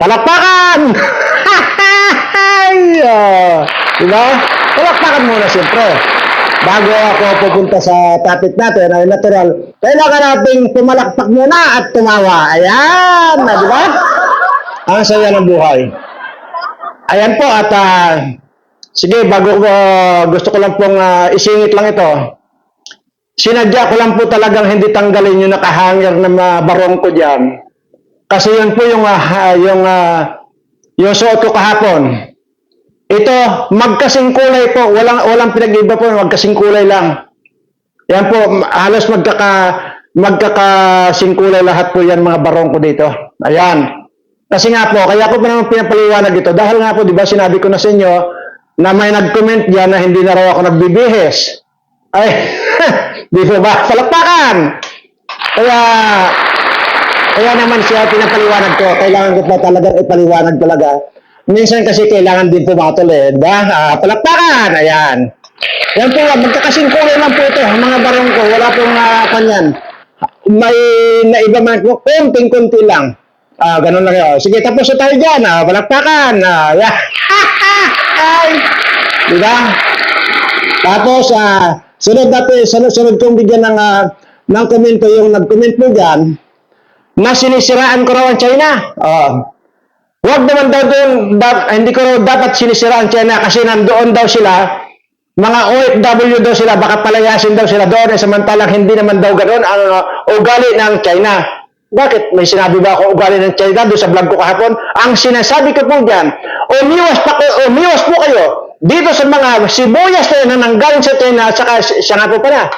Palakpakan! Diba? Palakpakan muna siyempre. Bago ako pupunta sa topic natin, ay natural, kailangan nating pumalakpak muna at tumawa. Ayan! Diba? Ang saya ng buhay. Ayan po at sige, bago ko, gusto ko lang pong isingit lang ito. Sinadya ko lang po talagang hindi tanggalin yung nakahanger na barong ko dyan. Kasi yun po yung suot ko kahapon. Ito, magkasing kulay po. Walang pinag-iba po, magkasing kulay lang. Yan po, halos magkakasing kulay lahat po yan mga barong ko dito. Ayan. Kasi nga po, kaya ko pa naman pinapaliwanag ito. Dahil nga po, di ba, sinabi ko na sa inyo na may nag-comment dyan na hindi na raw ako nagbibihis. Ay, di po ba? Palakpakan! Kaya naman siya pinapaliwanag ko. Kailangan ko pa talagang ipaliwanag talaga. Minsan kasi kailangan din pumatol eh. Diba? Palakpakan! Ayan. Yan po, magkakasing kulay lang po ito. Mga barong ko, wala pong kanyan. May naiba man po, konting-konti lang. Ganun lang yun. Sige, tapos na tayo dyan. Palakpakan! Ayan. Diba? Tapos, sunod kong bigyan ng komento yung nag-comment mo dyan na sinisiraan ko raw ang China. Huwag naman daw doon, hindi ko raw dapat sinisiraan ang China kasi nandoon daw sila, mga OFW daw sila, baka palayasin daw sila doon, samantalang hindi naman daw ganoon ang ugali ng China. Bakit? May sinabi ba ako ugali ng China doon sa vlog ko kahapon? Ang sinasabi ko po dyan, umiwas po kayo dito sa mga sibuyas na nanggaling sa China at saka siya nga po pala.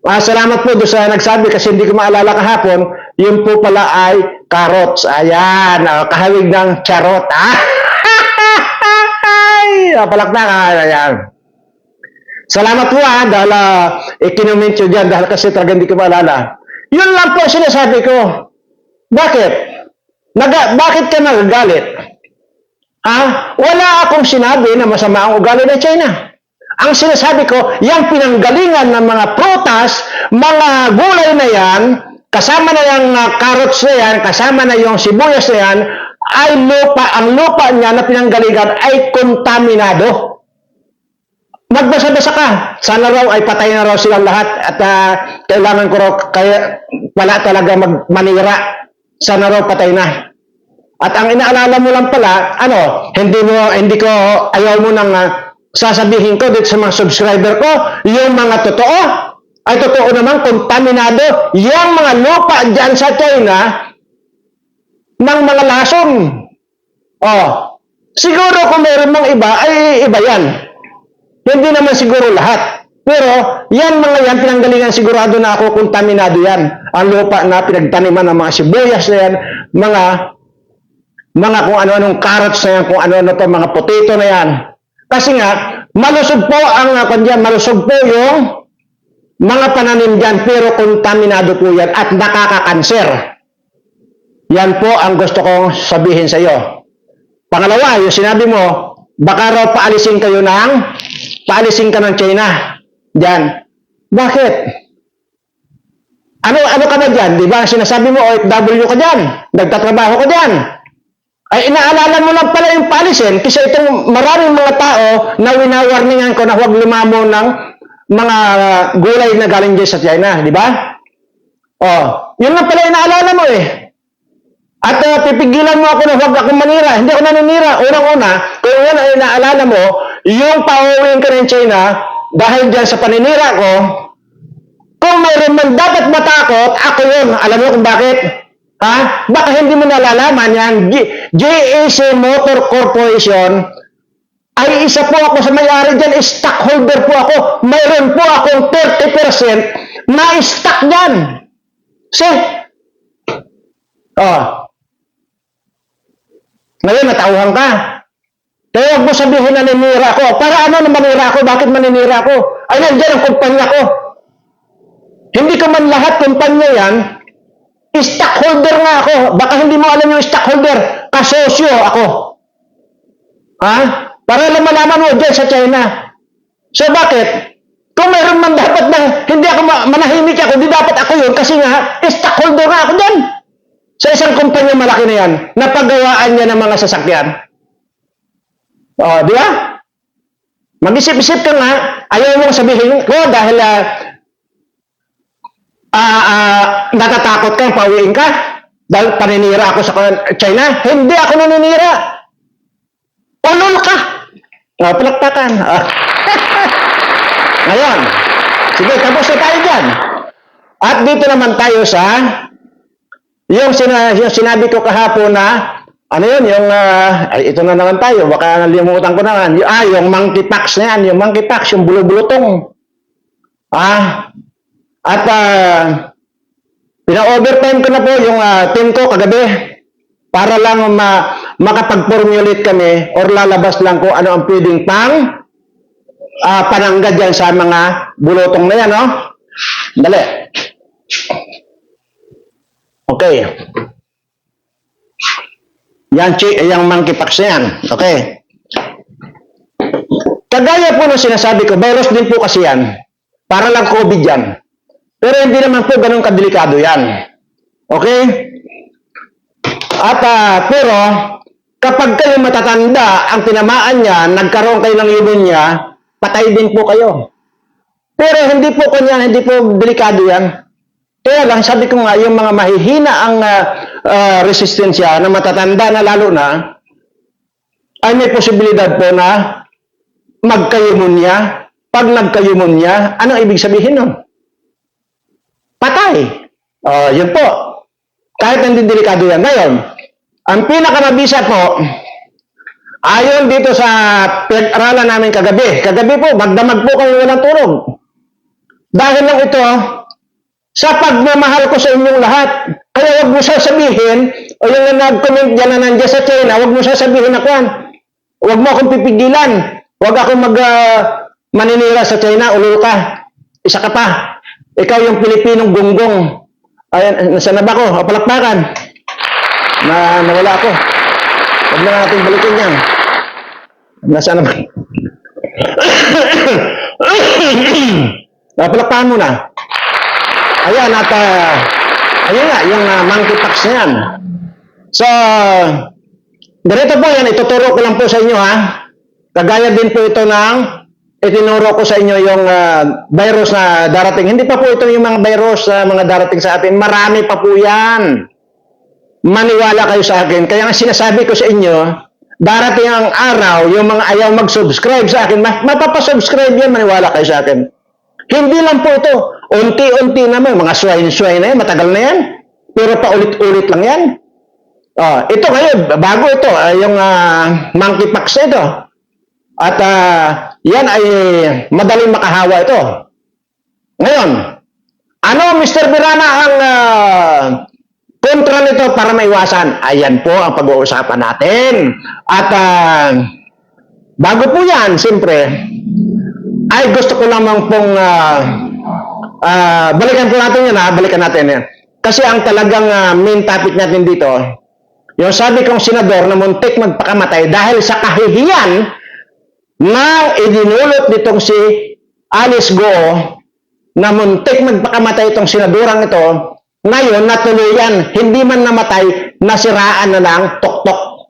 Salamat po doon sa nagsabi kasi hindi ko maalala kahapon, yun po pala ay carrots. Ayan, kahawig ng charot. Palakpakan. Ayan. Salamat po dahil ikinomment nyo dyan dahil kasi talaga hindi ko maalala. Yun lang po sinasabi ko. Bakit? Bakit ka nagagalit? Wala akong sinabi na masama ang ugali ng China. Ang sinasabi ko, yung pinanggalingan ng mga prutas, mga gulay na yan, kasama na yung carrots na yan, kasama na yung sibuyas na yan, ay ang lupa niya na pinanggalingan ay kontaminado. Magbasa-basa ka. Sana raw ay patay na raw silang lahat at kailangan ko raw wala talaga manira. Sana raw patay na. At ang inaalala mo lang pala, hindi ko ayaw mo nang sasabihin ko dito sa mga subscriber ko, yung mga totoo, ay totoo naman, kontaminado, yung mga lupa dyan sa China, ng mga lason. Siguro kung meron mga iba, ay iba yan. Hindi naman siguro lahat. Pero, yan mga yan, pinanggalingan sigurado na ako, kontaminado yan. Ang lupa na pinagtaniman ng mga sibuyas na yan, mga kung ano-anong carrots na yan, kung ano-ano to, mga potato na yan. Kasi nga, malusog po malusog po yung mga pananim dyan, pero kontaminado po yan at nakakakanser. Yan po ang gusto kong sabihin sa iyo. Pangalawa, yung sinabi mo, baka raw paalisin ka ng China. Diyan. Bakit? Ano ka ba dyan? Di ba sinasabi mo, OFW ka dyan. Nagtatrabaho ka dyan. Ay inaalala mo lang pala yung paalisin kasi itong maraming mga tao na winawarningan ko na huwag lumamo ng mga gulay na galing dyan sa China, di ba? Yun lang pala inaalala mo eh. At pipigilan mo ako na huwag akong manira. Hindi ako naninira. Unang-una, kung yan ay inaalala mo, yung pauwiin ka ng China dahil dyan sa paninira ko, kung mayroon man dapat matakot, ako yun. Alam mo kung bakit? Baka hindi mo nalalaman yan. JAC Motor Corporation ay isa po ako sa may-ari dyan. Stockholder po ako. Mayroon po akong 30% na stock dyan. Ngayon, natauhan ka. Kaya huwag mo sabihin na naninira ako. Para ano na manira ako? Bakit maninira ako? Ay, nandiyan ang kumpanya ko. Hindi ko man lahat kumpanya yan. Stockholder nga ako. Baka hindi mo alam yung stockholder. Kasosyo ako. Para lang malaman mo dyan sa China. So bakit? Kung mayroon man dapat na hindi ako manahimik ako, di dapat ako yun kasi nga stockholder nga ako dyan. Sa isang kumpanya malaki na yan, napagawaan niya ng mga sasakyan. Di ba? Mag-isip-isip ka nga, ayaw mong sabihin ko dahil natatakot ka, pauwiin ka, dahil paninira ako sa China. Hindi ako naninira. Ulol ka. Palakpakan. Ngayon, sige, tapos na tayo dyan. At dito naman tayo sa yung sinabi ko kahapon na ano yun, ito na naman tayo, baka nalimutan ko na nga. Yung monkeypox na yan, yung monkeypox, yung bulubulutong. At pina-overtime ko na po yung team ko kagabi para lang makapag-formulate kami or lalabas lang kung ano ang pwedeng pananggad yan sa mga bulutong na yan, no? Dali. Okay. Yung monkeypox na yan. Okay. Kagaya po ng sinasabi ko, virus din po kasi yan. Para lang COVID yan. Pero hindi naman po ganun kadelikado yan. Okay? At pero, kapag kayo matatanda, ang tinamaan niya, nagkaroon kayo ng pneumonia, patay din po kayo. Pero hindi po kanyan, hindi po delikado yan. Kaya lang, sabi ko nga, yung mga mahihina ang resistensya na matatanda na lalo na, ay may posibilidad po na magkayumunya. Pag nagkayumunya, anong ibig sabihin nun? Patay. Yun po. Kahit hindi delikado yan. Ngayon, ang pinakamabisa po, ayon dito sa pinag-aralan namin kagabi po, magdamag po kami walang tulog. Dahil lang ito, sa pagmamahal ko sa inyong lahat. Kaya wag mo sasabihin, o yung nag-comment dyan na nandiyan sa China, wag mo sasabihin na kwan. Wag mo akong pipigilan. Wag akong maninira sa China, ulol ka. Isa ka pa. Ikaw yung Pilipinong gunggong. Ayan, nasa na ba ko? Palakpakan. Nawala ako. Wag na natin balikin yan. Nasa na ba? Palakpakan mo na. Ayan, at ayun nga, yung monkeypox na yan. So, ganito po yan, ituturo ko lang po sa inyo ha. Kagaya din po ito ng itinuro ko sa inyo yung virus na darating. Hindi pa po ito yung mga virus na mga darating sa atin. Marami pa po yan. Maniwala kayo sa akin. Kaya nga sinasabi ko sa inyo, darating ang araw, yung mga ayaw mag-subscribe sa akin, mapapasubscribe yan, maniwala kayo sa akin. Hindi lang po ito. Unti-unti naman. Mga swine na yan. Matagal na yan. Pero paulit-ulit lang yan. Ito ngayon, bago ito, yung monkeypox ito. At yan ay madaling makahawa ito. Ngayon, ano Mr. Birana ang kontra nito para maiwasan? Ayan po ang pag-uusapan natin. At bago po yan, siyempre, ay gusto ko lamang pong balikan po natin yan balikan natin yan. Kasi ang talagang main topic natin dito, yung sabi kong senador na muntik magpakamatay dahil sa kahihiyan na idinulot nitong si Alice Go na muntik magpakamatay itong senadorang ito, ngayon natuluyan, hindi man namatay, nasiraan na lang tuktok.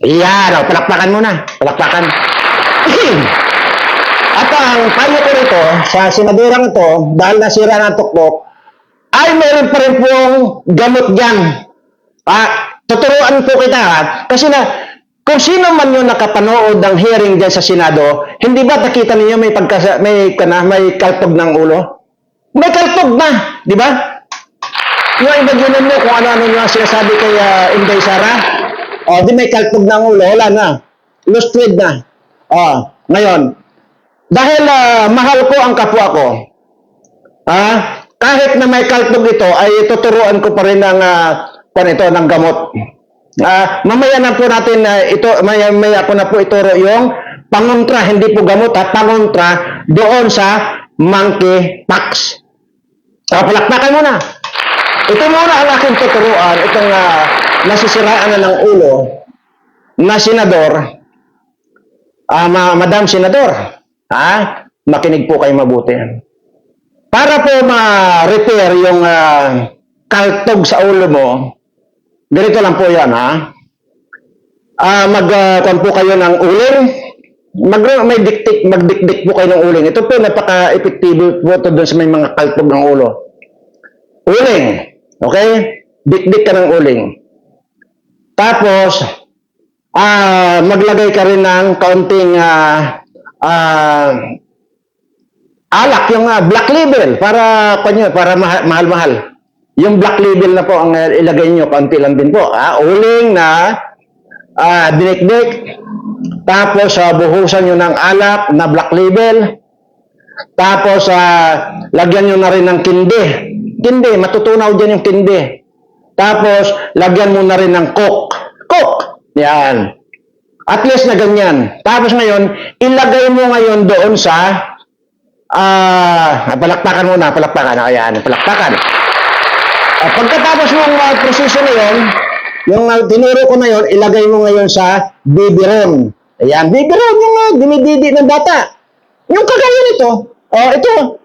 Iyan, palakpakan mo na. Palakpakan. At ang payo ko rito sa senadorang ito, dahil nasira ng tuktok, ay meron pa rin pong gamot dyan. Tuturuan po kita kasi na kung sino man yung nakapanood ng hearing dyan sa Senado, hindi ba nakita ninyo may kalpog ng ulo? May kalpog na, di ba? Yung imaginan mo kung ano-ano yung sinasabi kay Inday Sara, di may kalpog ng ulo, wala na. Lustrade na. Ngayon, dahil mahal ko ang kapwa ko, kahit na may kalpog ito, ay tuturuan ko pa rin ng gamot. Mamaya na po natin maya ko na po ituro yung pangontra, hindi po gamot pangontra doon sa monkeypox. Palakpakan muna. Ito muna ang aking tuturuan, itong nasisiraan na ng ulo na senador, Madam Senador. Makinig po kayo mabuti. Para po ma-repair yung kaltog sa ulo mo, ganito lang po yan, ha? Magkuhan po kayo ng uling. Magdikdik po kayo ng uling. Ito po, napaka-epektibo po ito doon sa may mga kaltog ng ulo. Uling. Okay? Dikdik ka ng uling. Tapos, maglagay ka rin ng kaunting alak, yung black label, para mahal-mahal. Yung black label na po ang ilagay nyo, kaunti lang din po. Uling na dinikdik, tapos buhusan nyo ng alak na black label, tapos lagyan nyo na rin ng kindi, matutunaw dyan yung kindi. Tapos, lagyan mo na rin ng coke, yan. At least na ganyan. Tapos ngayon, ilagay mo ngayon doon sa palakpakan muna, ayan, palakpakan. Pagkatapos ng proseso na yun, yung tinuro ko na yun, ilagay mo ngayon sa biberon. Ayan, biberon, yung dinididi ng bata. Yung kagaya nito. Ito.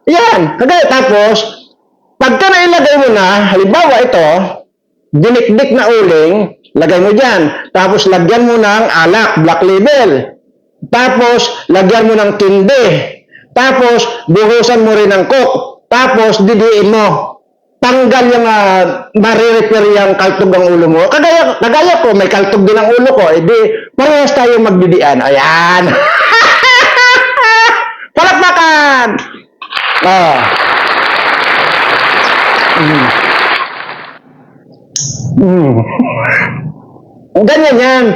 Ayan, kagaya. Tapos, pagka nailagay mo na, halimbawa ito, dinikdik na uling, lagay mo dyan. Tapos, lagyan mo ng alak, black label. Tapos, lagyan mo ng kindi. Tapos, buhusan mo rin ng coke. Tapos, didiin mo. Tanggal yung marirepair yung kaltog ang ulo mo. Kagaya ko, may kaltog din ang ulo ko. Di, parehas tayo magdidian. Ayan. Palakpakan! Ganyan yan.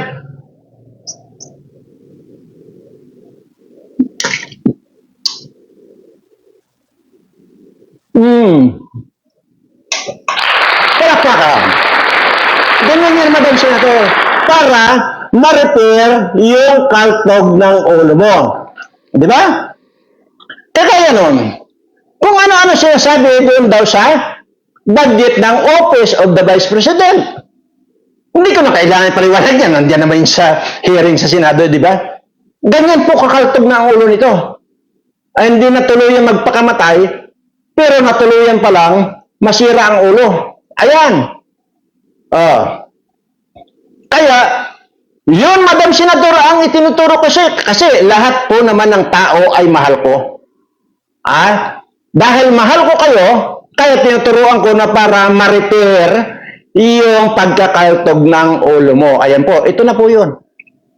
Palakpakan. Ganyan yan, Madam Senator. Para ma-repair yung kaltog ng ulo mo. Di ba? Kaya nun, kung ano-ano sinasabi doon daw sa budget ng Office of the Vice President. Hindi ko na kailangan paliwanag yan. Nandiyan naman sa hearing sa Senado, di ba? Ganyan po kakaltog na ang ulo nito. Ay, hindi na tuluyan magpakamatay, pero natuluyan pa lang masira ang ulo. Ayan. Kaya, yun, Madam Senadora, ang itinuturo ko kasi lahat po naman ng tao ay mahal ko. Dahil mahal ko kayo, kaya tinuturuan ko na para ma-repair yung pagkakaltog ng ulo mo. Ayan po, ito na po yun.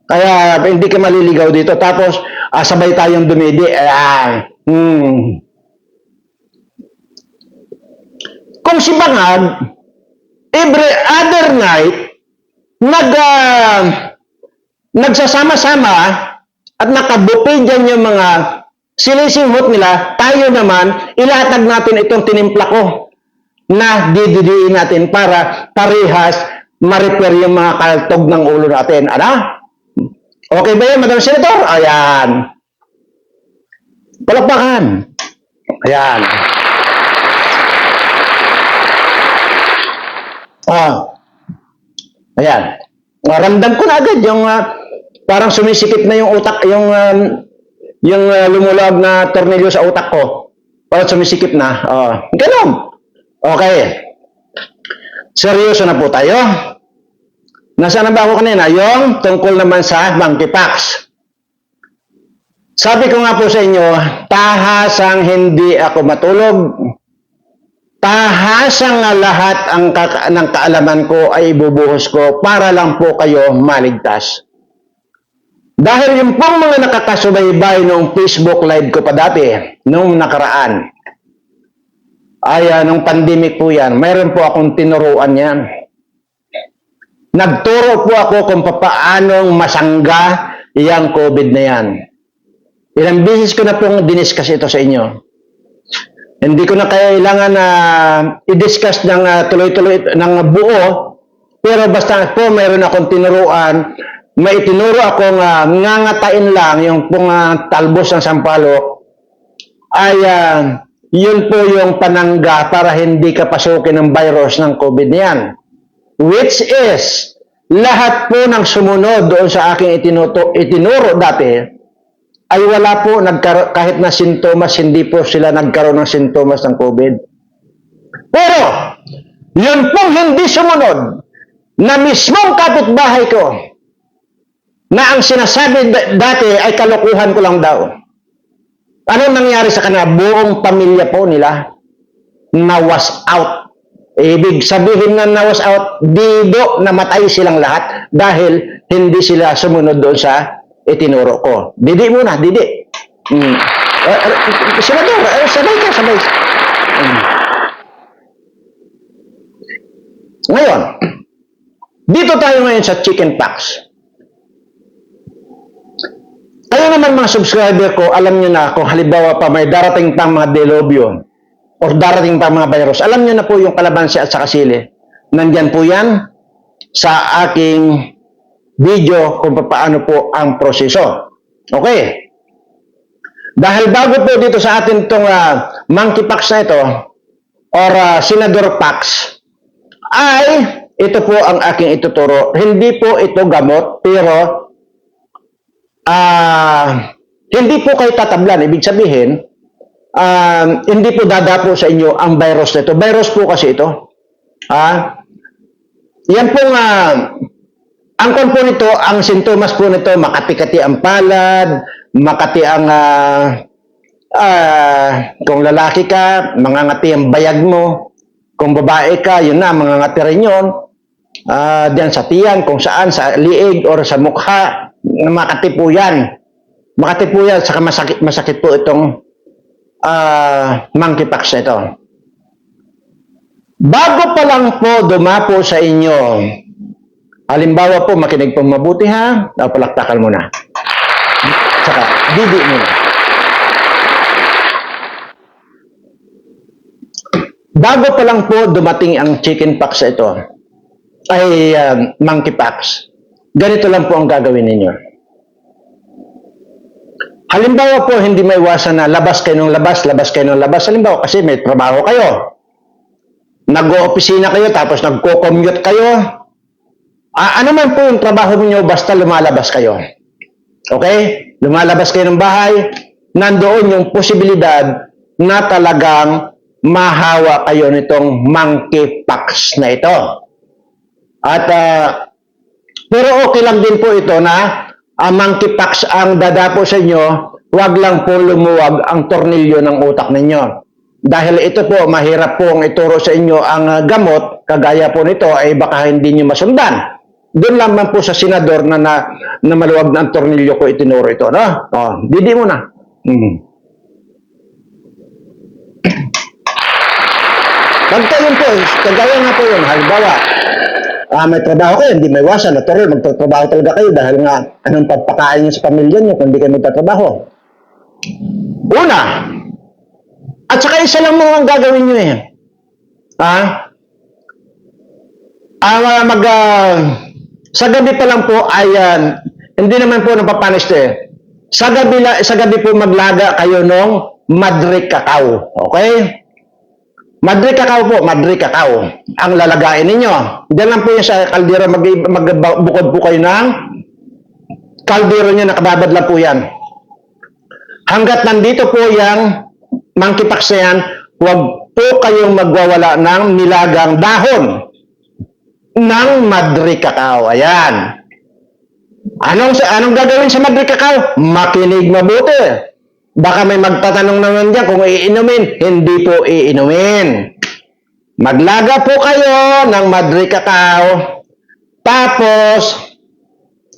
Kaya hindi ka maliligaw dito. Tapos, sabay tayong dumidi. Ayan. Kung si Bangag, every other night, nagsasama-sama at nakabupe dyan yung mga sinisimhot nila, tayo naman, ilatag natin itong tinimpla ko na dididiin natin para parehas ma-repair yung mga kaltog ng ulo natin. Okay ba yan, Madam Senator? Ayan. Palakpakan. Ayan. Ayan. Ramdam ko na agad yung parang sumisikip na yung utak, yung lumulog na tornilyo sa utak ko. Parang sumisikip na. Ganun. Okay. Seryoso na po tayo. Nasaan na ba ako kanina? Yung tungkol naman sa monkeypox. Sabi ko nga po sa inyo, tahasang hindi ako matulog. Tahasang lahat ng kaalaman ko ay ibubuhos ko para lang po kayo maligtas. Dahil yung pong mga nakakasubaybay nung Facebook live ko pa dati, nung nakaraan, nung pandemic po yan, mayroon po akong tinuruan yan. Nagturo po ako kung paanong masangga yung COVID na yan. Ilang beses ko na pong diniscuss ito sa inyo. Hindi ko na kailangan na i-discuss ng tuloy-tuloy ng buo, pero basta po mayroon akong tinuruan, may itinuro akong ngangatain lang yung pong talbos ng sampalok, yun po yung panangga para hindi ka pasukin ng virus ng COVID na yan. Which is, lahat po ng sumunod doon sa aking itinuro dati, ay wala po kahit na sintomas, hindi po sila nagkaroon ng sintomas ng COVID. Pero, yun pong hindi sumunod na mismong kapitbahay ko na ang sinasabi dati ay kalokohan ko lang daw. Anong nangyari sa kanila? Buong pamilya po nila na-was out. Ibig sabihin na na-was out, dido namatay silang lahat dahil hindi sila sumunod doon sa itinuro ko. Didi muna, didi. Senador, sabay ka, sabay. Ngayon, dito tayo ngayon sa chicken pox. Kayo naman mga subscriber ko, alam nyo na kung halimbawa pa may darating pang mga delobyo or darating pang mga virus, alam nyo na po yung kalabansi at saka sili. Nandyan po yan sa aking video kung paano po ang proseso. Okay. Dahil bago po dito sa atin itong monkeypox na ito or senador pox, ay ito po ang aking ituturo. Hindi po ito gamot, pero hindi po kayo tatablan. Ibig sabihin, hindi po dadapo sa inyo ang virus na ito. Virus po kasi ito. Yan pong, ang kon po nito, ang sintomas po nito, makati-kati ang palad, makati ang, kung lalaki ka, mangangati ang bayag mo. Kung babae ka, yun na, mangangati rin yun. Diyan sa tiyan, kung saan, sa liig or sa mukha, makati po yan. Makati po yan, saka masakit po itong monkeypox na ito. Bago pa lang po dumapo sa inyo, halimbawa po, makinig po mabuti ha, palaktakan mo na. Saka, didi mo na. Bago pa lang po dumating ang chickenpox ito, ay monkeypox, ganito lang po ang gagawin ninyo. Halimbawa po, hindi may iwasan na labas kayo ng labas, labas kayo ng labas. Halimbawa, kasi may trabaho kayo. Nag-o-opisina kayo, tapos nagko-commute kayo. Ano man po yung trabaho niyo, basta lumalabas kayo. Okay? Lumalabas kayo ng bahay, nandoon yung posibilidad na talagang mahawa kayo nitong monkeypox na ito. At, pero okay lang din po ito na monkeypox ang dadapo sa inyo, huwag lang po lumuwag ang tornilyo ng utak ninyo. Dahil ito po, mahirap pong ituro sa inyo ang gamot, kagaya po nito, ay baka hindi nyo masundan. Doon lamang po sa senador na maluwag na ang tornilyo ko itinuro ito. No? Didi mo na. Pagka yun po, kagaya nga po yun, halimbawa, may trabaho kayo, hindi may iwasan, natural, magtatrabaho talaga kayo dahil nga anong pagpakain nyo sa pamilya nyo kung hindi kayo magtatrabaho. Una, at saka isa lang mo ang gagawin nyo eh. Sa gabi pa lang po ay, hindi naman po napapanis eh. Sa gabi po maglaga kayo ng Madre Cacao. Okay? Madre Cacao po, Madre Cacao. Ang lalagain ninyo. Diyan lang po yung sa kaldero, magbukod po kayo ng kaldero nyo, nakababad lang po yan. Hanggat nandito po yung monkeypox na yan, huwag po kayong magwawala ng nilagang dahon ng Madre Cacao. Ayan. Anong gagawin sa Madre Cacao? Makinig mabuti. Baka may magtatanong naman dyan kung iinumin. Hindi po iinumin. Maglaga po kayo ng Madre Cacao. Tapos,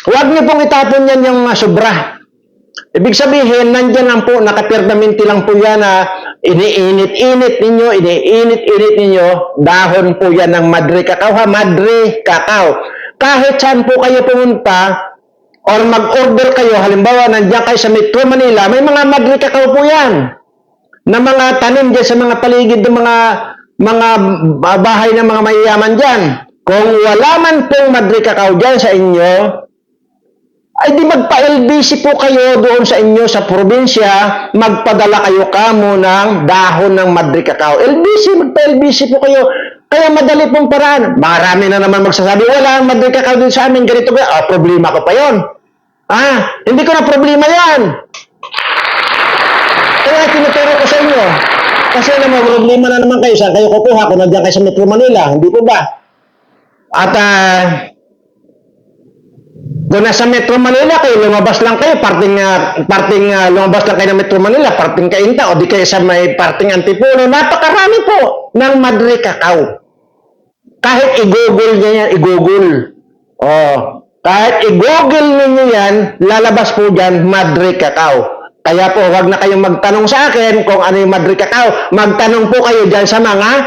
huwag niyo pong itapon yan yung sobra. Ibig sabihin, nandyan lang po, nakapermanente lang po yan na iniinit-init ninyo, dahon po yan ng Madre Cacao, Madre Cacao. Kahit saan po kayo pumunta, or mag-order kayo, halimbawa, nandiyan kayo sa Metro Manila, may mga Madre Cacao po yan, na mga tanim dyan sa mga paligid ng mga bahay ng mga mayayaman dyan. Kung wala man pong Madre Cacao dyan sa inyo, ay di magpa-LBC po kayo doon sa inyo sa probinsya, magpadala kayo kamo ng dahon ng Madre Cacao. Magpa-LBC po kayo. Kaya madali pong paraan. Marami na naman magsasabi, wala ang Madre Cacao din sa amin, ganito ba? Problema ko pa yon. Hindi ko na problema yan. Kaya tinuturo ko sa inyo. Kasi naman, problema na naman kayo. Saan kayo kukuha kung nandiyan kayo sa Metro Manila? Hindi po ba? At kung nasa Metro Manila kayo, lumabas lang kayo, lumabas lang kayo ng Metro Manila, parting Kainta, o di kayo sa may parting Antipolo, napakarami po ng Madre Cacao. Kahit i-google niya yan, i-google. Oh, kahit i-google ninyo yan, lalabas po dyan, Madre Cacao. Kaya po, wag na kayong magtanong sa akin kung ano yung Madre Cacao. Magtanong po kayo dyan sa mga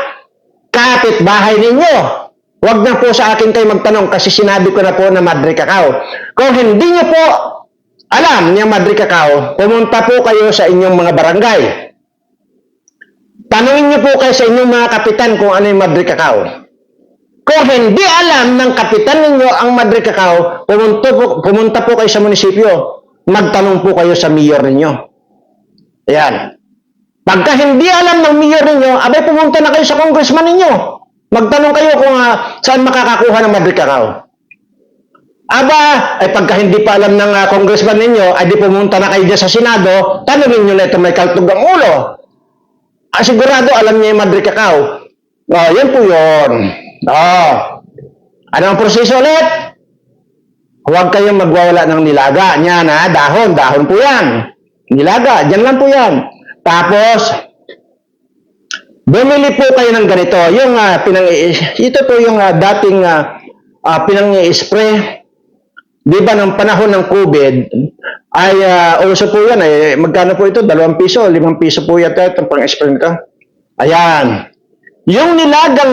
kapitbahay ninyo. Wag na po sa akin kayo magtanong kasi sinabi ko na po na Madre Cacao. Kung hindi nyo po alam yung Madre Cacao, pumunta po kayo sa inyong mga barangay. Tanungin nyo po kayo sa inyong mga kapitan kung ano yung Madre Cacao. Kung hindi alam ng kapitan ninyo ang Madre Cacao, pumunta po kayo sa munisipyo. Magtanong po kayo sa mayor ninyo. Ayan. Pagka hindi alam ng mayor ninyo, abay pumunta na kayo sa congressman ninyo. Magtanong kayo kung saan makakakuha ng Madre Cacao. Aba, ay pagka hindi pa alam ng congressman ninyo, ay di pumunta na kayo dyan sa Senado, tanongin nyo na ito may kaltog ang ulo. Sigurado alam niya yung Madre Cacao. Yan po yun. Ano ang proseso ulit? Huwag kayong magwawala ng nilaga. Yan dahon po yan. Nilaga, dyan lang po yan. Tapos, bumili po kayo ng ganito. Yung ito po yung dating pinang-i-spray. Di ba ng panahon ng COVID, ay uso po yan. Magkano po ito? 2 piso, 5 piso po yata itong pang-spray nito. Ayan. Yung nilaga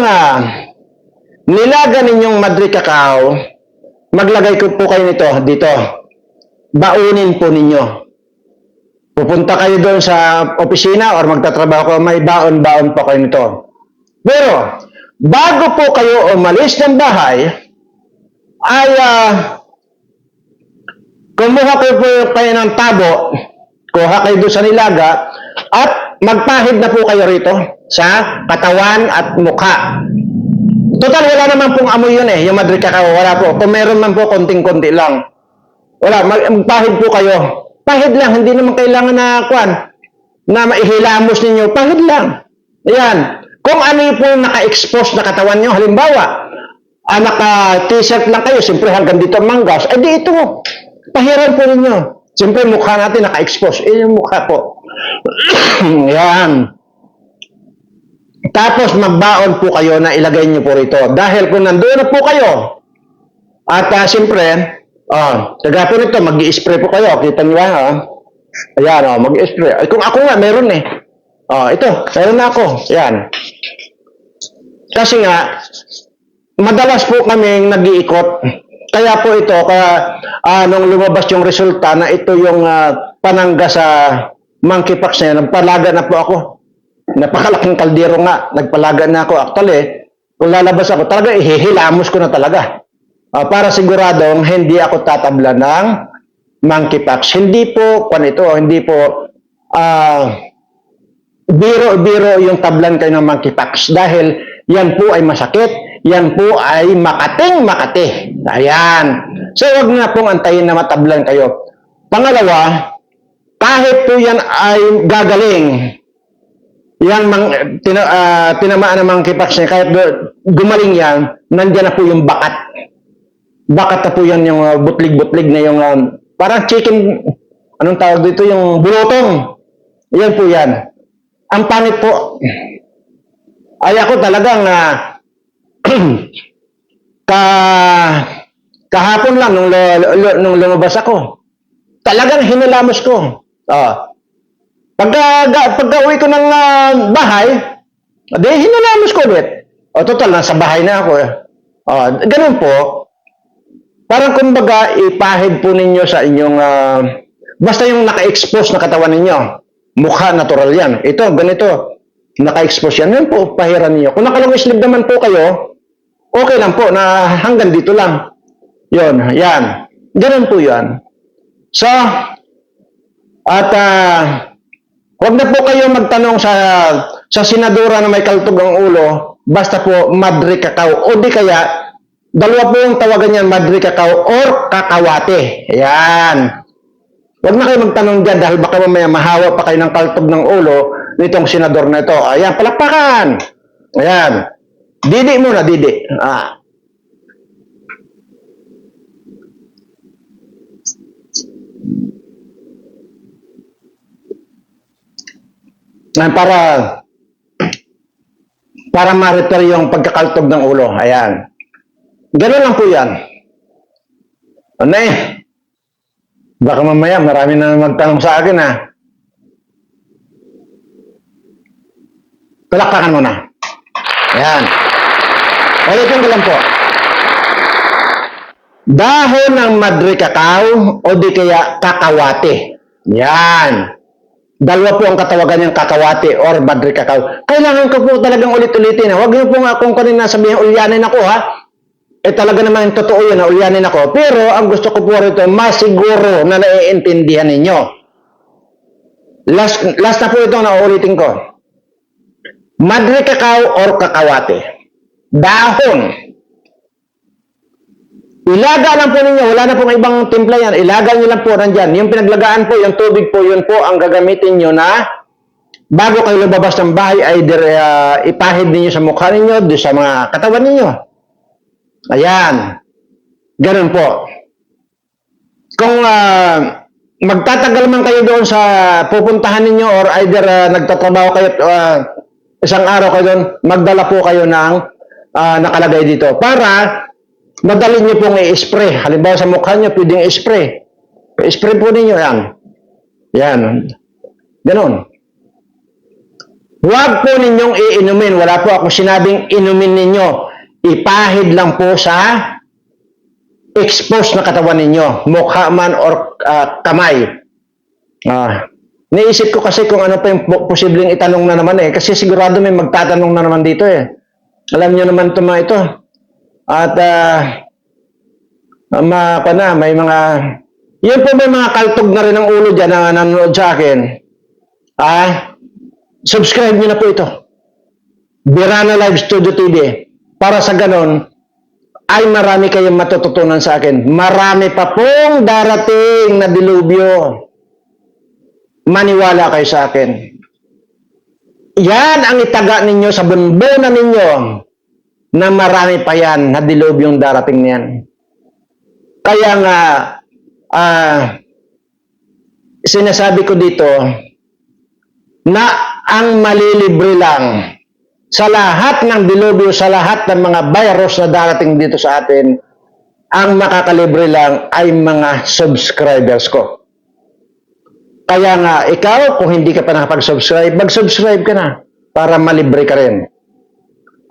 ninyong Madre Cacao, maglagay ko po kayo nito dito. Baunin po ninyo. Pupunta kayo doon sa opisina or magtatrabaho ko, may baon-baon po kayo nito. Pero, bago po kayo umalis ng bahay, ay kumuha kayo po kayo ng tabo, kuha kayo doon sa nilaga, at magpahid na po kayo rito sa katawan at mukha. Total, wala naman pong amoy yun yung Madre Cacao, wala po. Kung meron man po, konting-konti lang. Wala, magpahid po kayo. Pahid lang, hindi naman kailangan na maihilamos ninyo. Pahid lang. Ayan. Kung ano po naka-expose na katawan nyo, halimbawa, naka-t-shirt lang kayo, siyempre hanggang dito manggas, di ito, pahiran po ninyo. Siyempre, mukha natin naka-expose. Yung mukha po. Ayan. Tapos magbaon po kayo na ilagay niyo po rito. Dahil kung nandoon na po kayo, at siyempre, kagaya po nito, mag-i-spray po kayo. Kita niyo ba? Ayan, mag-i-spray. Kung ako nga, meron ito, meron na ako. Ayan. Kasi nga, madalas po kaming nag-iikot. Kaya po ito, nung lumabas yung resulta na ito yung panangga sa monkeypox na yan, nagpalaga na po ako. Napakalaking kaldero nga, nagpalaga na ako. Actually, kung lalabas ako, talaga ihihilamos ko na talaga. Para siguradong hindi ako tatabla ng monkeypox. Hindi po, hindi po biro-biro yung tablan kayo ng monkeypox. Dahil yan po ay masakit, yan po ay makating-makati. Ayan. So, huwag na pong antayin na matablan kayo. Pangalawa, kahit po yan ay gagaling, yan tinamaan ng monkeypox niya, kahit gumaling yan, nandiyan na po yung bakat. Bakat na po yan yung butlig-butlig na yung parang chicken, anong tawag dito, yung bulotong. Yan po yan. Ang pangit po. Ay ako talagang kahapon lang nung lumabas ako, talagang hinilamos ko. Pagka uwi ko ng bahay, hinilamos ko ulit. Total, nasa bahay na ako. Ganun po. Parang kumbaga, ipahid po ninyo sa inyong, basta yung naka-expose na katawan ninyo. Mukha, natural yan. Ito, ganito. Naka-expose yan. Yan po, pahiran ninyo. Kung naka-long sleeve naman po kayo, okay lang po, na hanggang dito lang. Yun, yan. Ganun po yan. So, at, huwag na po kayo magtanong sa senadora na may kaltog ang ulo, basta po Madre Cacao. O di kaya, dalawa po yung tawagan niyan, Madre Cacao or Kakawate. Ayan. Huwag na kayo magtanong dyan dahil baka mamaya mahawa pa kayo ng kaltog ng ulo nitong senador na ito. Ayan, palakpakan. Ayan. Didi muna, Didi. Para ma-repair yung pagkakaltog ng ulo. Ayan. Ganun lang po yan. Ano eh? Baka mamaya marami na magtanong sa akin ha. Palakpakan mo na. Ayan. Ulitin ko lang po. Dahon ng madre cacao o di kaya kakawate. Yan. Dalawa po ang katawagan ng kakawate or madre cacao. Kailangan ko po talagang ulit-ulitin. Huwag niyo po nga kung kanina sabihin ulyanin ako ha. Talaga naman totoo yun na ulyanin ako. Pero ang gusto ko po rito, masiguro na naiintindihan ninyo. Last na po ito na uulitin ko. Madre cacao or kakawate. Dahon. Ilaga lang po ninyo. Wala na pong ibang timpla yan. Ilaga nyo lang po nandyan. Yung pinaglagaan po, yung tubig po, yun po ang gagamitin nyo na bago kayo lumabas ng bahay ay ipahid ninyo sa mukha ninyo, sa mga katawan ninyo. Ayan. Ganun po. Kung magtatagal man kayo doon sa pupuntahan ninyo or either nagtatrabaho kayo isang araw kayo doon, magdala po kayo ng nakalagay dito para madali nyo pong i-spray. Halimbawa sa mukha nyo, pwedeng i-spray. I-spray po ninyo yan. Yan. Ganun. Huwag po ninyong iinumin. Wala po akong sinabing inumin ninyo. Ipahid lang po sa exposed na katawan ninyo. Mukha man or kamay. Naisip ko kasi kung ano pa yung posibleng itanong na naman eh. Kasi sigurado may magtatanong na naman dito eh. Alam nyo naman ito mga ito. At may mga yun po may mga kaltog na rin ng ulo dyan na nanonood sa akin. Subscribe nyo na po ito. Birana Live Studio TV. Para sa ganon, ay marami kayong matututunan sa akin. Marami pa pong darating na dilubyo. Maniwala kayo sa akin. Yan ang itaga ninyo sa bunbunan ninyo na marami pa yan na dilubyong darating niyan. Kaya nga, sinasabi ko dito na ang malilibre lang sa lahat ng dilubyo, sa lahat ng mga virus na darating dito sa atin, ang makakalibre lang ay mga subscribers ko. Kaya nga, ikaw, kung hindi ka pa nakapag-subscribe, mag-subscribe ka na para malibre ka rin.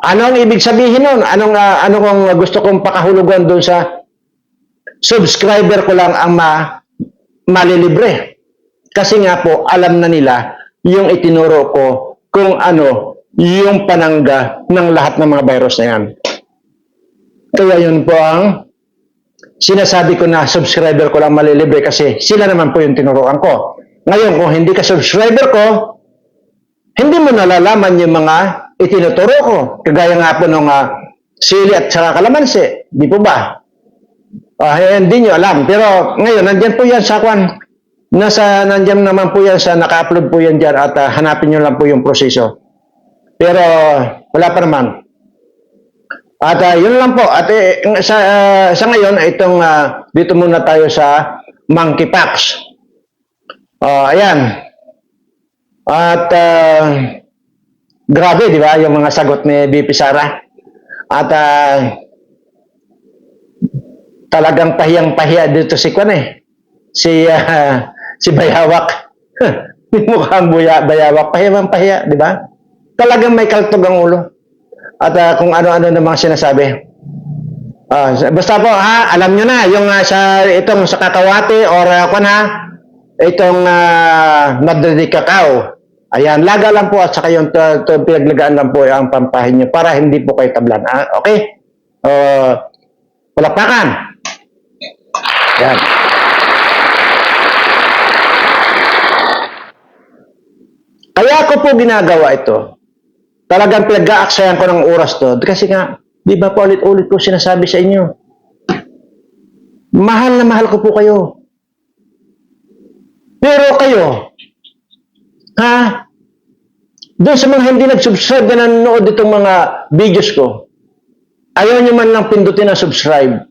Ano ang ibig sabihin nun? Ano kung gusto kong pakahulugan doon sa subscriber ko lang ang malilibre? Kasi nga po, alam na nila yung itinuro ko kung ano yung panangga ng lahat ng mga virus na yan. Kaya yun po ang sinasabi ko na subscriber ko lang malilibre kasi sila naman po yung tinuruan ko. Ngayon, kung hindi ka subscriber ko, hindi mo nalalaman yung mga itinuturo ko. Kagaya nga po nung sili at saka kalamansi. Di po ba? Hindi nyo alam. Pero ngayon, nandyan po yan sa kwan. Nandyan naman po yan sa naka-upload po yan dyan at hanapin nyo lang po yung proseso. Pero wala pa naman. At yun lang po. At sa ngayon, itong dito muna tayo sa monkeypox. Ayan. At grabe, di ba? Yung mga sagot ni BP Sara. At talagang pahiyang-pahiya dito si Kwan eh. Si Bayawak. Mukhang Bayawak. Pahiyang-pahiya, di ba? Talagang may kaltog ang ulo. At kung ano-ano namang sinasabi. Basta po ha, alam nyo na yung itong sa kakawate or Kwan ha, itong madre cacao. Ayan, laga lang po at saka yung pinaglagaan lang po ang pampahin nyo para hindi po kayo tablan. Okay? Palakpakan. Ayan. Kaya ko po ginagawa ito. Talagang pinag-aaksayan ko ng oras to. Kasi nga, di ba po ulit-ulit ko sinasabi sa inyo. Mahal na mahal ko po kayo. Pero kayo, Doon sa mga hindi nag-subscribe na nanonood itong mga videos ko, ayaw nyo man lang pindutin ang subscribe.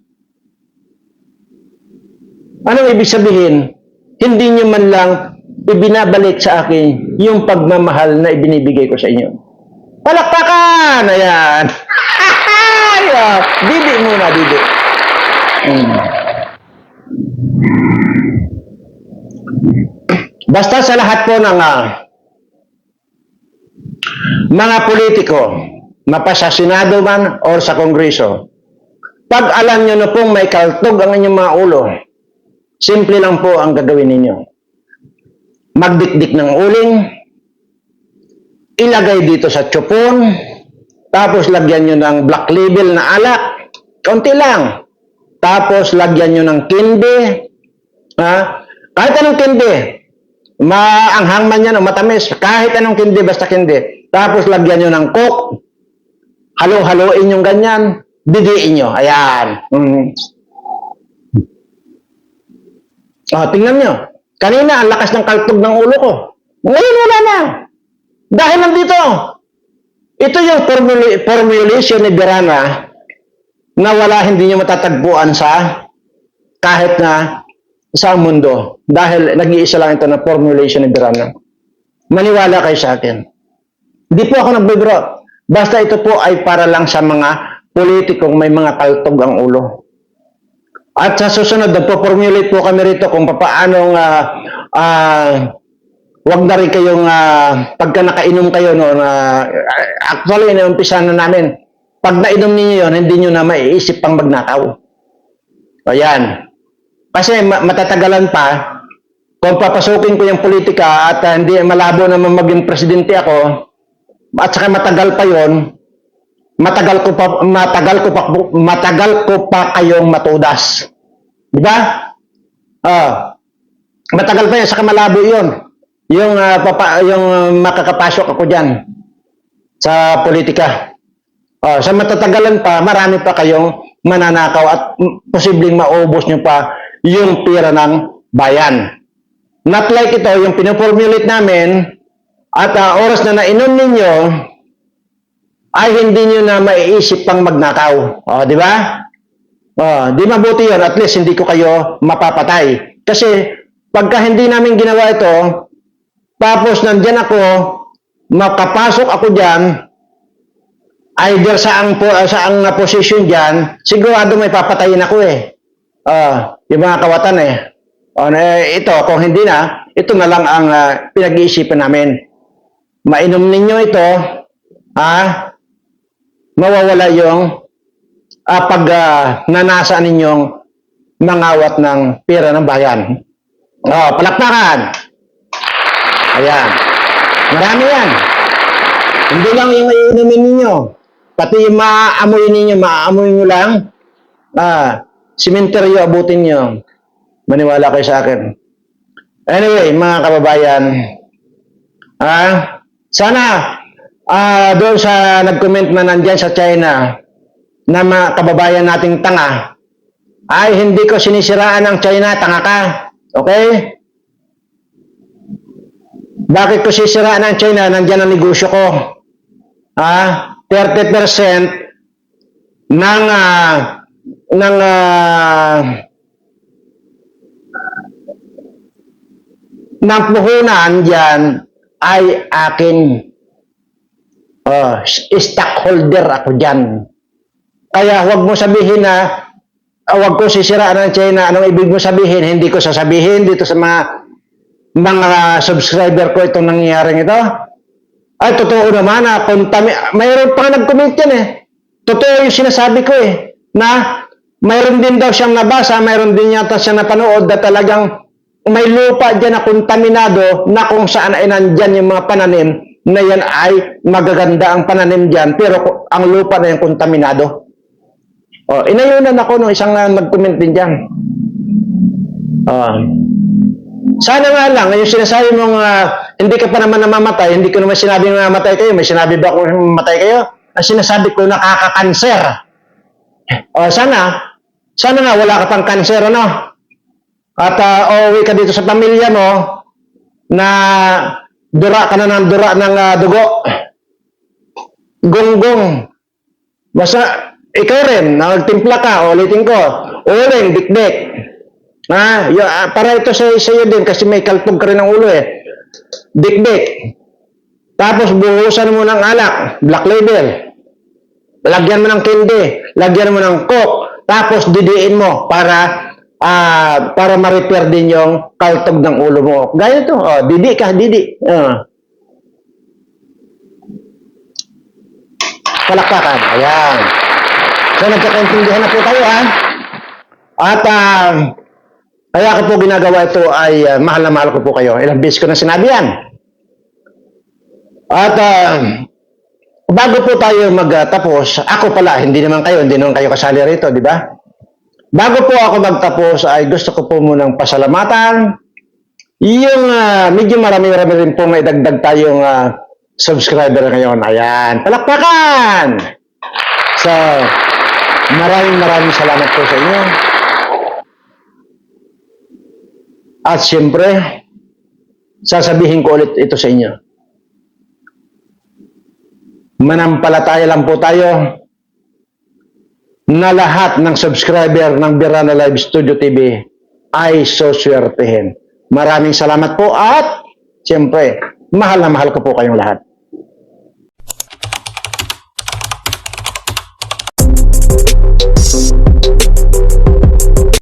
Anong ibig sabihin? Hindi nyo man lang ibinabalik sa akin yung pagmamahal na ibinibigay ko sa inyo. Palakpakan! Ayan. Didi muna, didi. Basta sa lahat po ng mga politiko, mapasa Senado man o sa Kongreso, pag alam nyo na pong may kaltog ang inyong mga ulo, simple lang po ang gagawin ninyo. Magdikdik ng uling, ilagay dito sa tsupon, tapos lagyan nyo ng black label na alak, konti lang. Tapos lagyan nyo ng kindi, kahit anong kindi, maanghang man yan o matamis, kahit anong kindi, basta kindi. Tapos lagyan nyo ng coke, halo-haloin yung ganyan, didiin nyo, ayan. Tingnan nyo, kanina ang lakas ng kaltog ng ulo ko, ngayon wala na. Dahil nandito, ito yung formulation ni Berana na wala, hindi nyo matatagpuan sa kahit na sa mundo. Dahil nag-iisa lang ito na formulation ni Berana. Maniwala kayo sa akin. Hindi po ako nagbibiro. Basta ito po ay para lang sa mga politikong may mga kaltog ang ulo. At sa susunod, nagpo-formulate po kami rito kung paano wag na rin kayong pagka nakainom kayo actually inumpisa na namin, pag nainom niyo yon, hindi niyo na maiisip pang magnakaw. Ayan, kasi matatagalan pa kung papasukin ko yung politika at hindi malabo naman maging presidente ako, at saka matagal pa yon, matagal ko pa kayong matudas, di ba? Matagal pa yan, saka malabo yon. Yung makakapasok ako dyan sa politika. Sa matatagalan pa, marami pa kayong mananakaw at posibleng maubos nyo pa yung pera ng bayan. Not like ito, yung pinoformulate namin at oras na nainom ninyo ay hindi nyo na maiisip pang magnakaw. Di ba? Di mabuti yun, at least hindi ko kayo mapapatay. Kasi pagka hindi namin ginawa ito, tapos nandyan ako, makapasok ako dyan, either saang position dyan, sigurado may papatayin ako eh. Yung mga kawatan eh. Ito, kung hindi na, ito na lang ang pinag-iisipan namin. Mainom ninyo ito, mawawala yung pag nanasa ninyong mangawat ng pera ng bayan. Palakpakan! Ayan. Marami yan. Hindi lang yung iinumin ninyo. Pati yung maaamoy ninyo, maaamoy nyo lang. Simenteryo abutin nyo. Maniwala kayo sa akin. Anyway, mga kababayan, sana doon sa nag-comment na nandyan sa China na mga kababayan nating tanga, ay hindi ko sinisiraan ng China, tanga ka. Okay? Bakit ko sisiraan ng China? Nandyan ang negosyo ko. 30% ng puhunan dyan ay akin. Stockholder ako dyan. Kaya huwag mo sabihin na huwag ko sisiraan ng China. Anong ibig mo sabihin? Hindi ko sasabihin dito sa mga subscriber ko itong nangyayaring ito. Ay, totoo naman na mayroon pa nag-comment yan eh. Totoo yung sinasabi ko eh. Na mayroon din daw siyang nabasa, mayroon din yata siyang napanood na talagang may lupa dyan na kontaminado na kung saan ay nandyan yung mga pananim na yan ay magaganda ang pananim dyan pero ang lupa na yung kontaminado. Inayunan ako nung isang nag-comment din dyan. Sana nga lang, yung sinasabi mong hindi ka pa naman namamatay, hindi ko naman sinabi na namamatay kayo, may sinabi ba ako namamatay kayo? Ang sinasabi ko nakaka-cancer. Sana nga wala ka pang cancer, ano? At uuwi ka dito sa pamilya mo na Dura ka na ng dura ng dugo. Gonggong. Basta, ikaw rin, nagtimpla ka, ulitin ko, uling, dikdik. Para ito sa iyo din, kasi may kalpog ka rin ng ulo eh. Dikdik. Tapos buhusan mo ng alak, black label. Lagyan mo ng candy, lagyan mo ng coke, tapos didiin mo para ma-repair din yung kaltog ng ulo mo. Gaya to, didi ka, didi. Palakpakan, ayan. So nagkakaintindihan na po tayo ha. At kaya ko po ginagawa ito ay mahal na mahal ko po kayo. Ilang beses ko na sinabi yan. At bago po tayo magtapos, ako pala, hindi naman kayo kasali rito, di ba? Bago po ako magtapos ay gusto ko po munang pasalamatan yung medyo marami-rami rin po may dagdag tayong subscriber ngayon. Ayan, palakpakan! So, maraming salamat po sa inyo. At siyempre, sasabihin ko ulit ito sa inyo. Manampalataya lang po tayo na lahat ng subscriber ng Birana Live Studio TV ay suswertehin. Maraming salamat po at siyempre, mahal na mahal ko po kayong lahat.